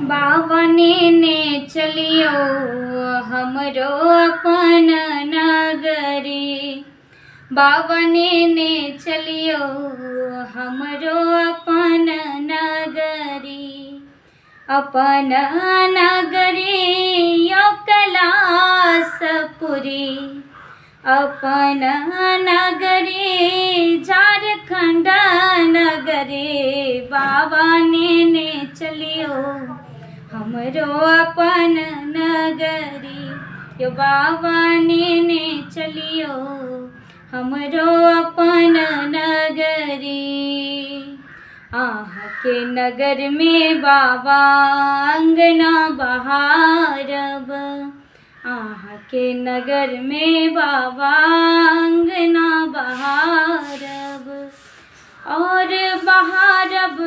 बावने ने चलियो हमरो अपन नगरी। बावने ने चलियो हमरो अपन नगरी। अपन नगरी यो कैलासपुरी। अपन नगरी झारखंड नगरी। बावने ने चलियो हमरो अपन नगरी। यो बावने ने चलियो हमरो अपन नगरी। आह के नगर में बाबा अंगना बहारब। आह के नगर में बाबा अंगना बहारब। और बहारब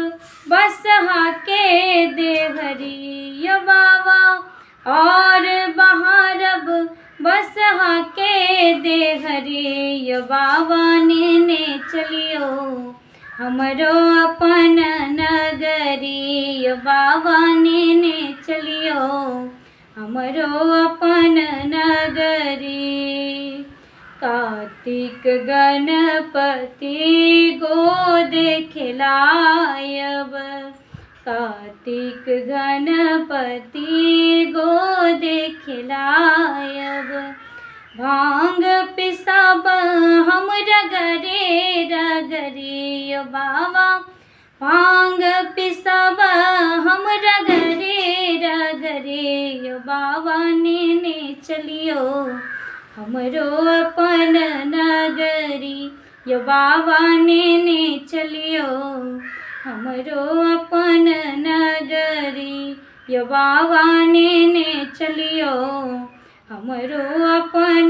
बसहा के देवरी यो बाबा। और बहारब बसहा के देवरी यो बावने ने चलियो हमरो अपन नगरी। यो बावने ने चलियो हमरो अपन नगरी। कार्तिक गणपति गोद खिलायब। कार्तिक गणपति गोद खिलायब। भांग पिसाब हम रगरे रगरे यो बाबा। भांग पिसाब हम रगरे रगरे यो बावने ने चलियो हमरो अपन नगरी। यो बावने ने चलियो हमरो अपन नगरी। यो बावने ने चलियो हमरो अपन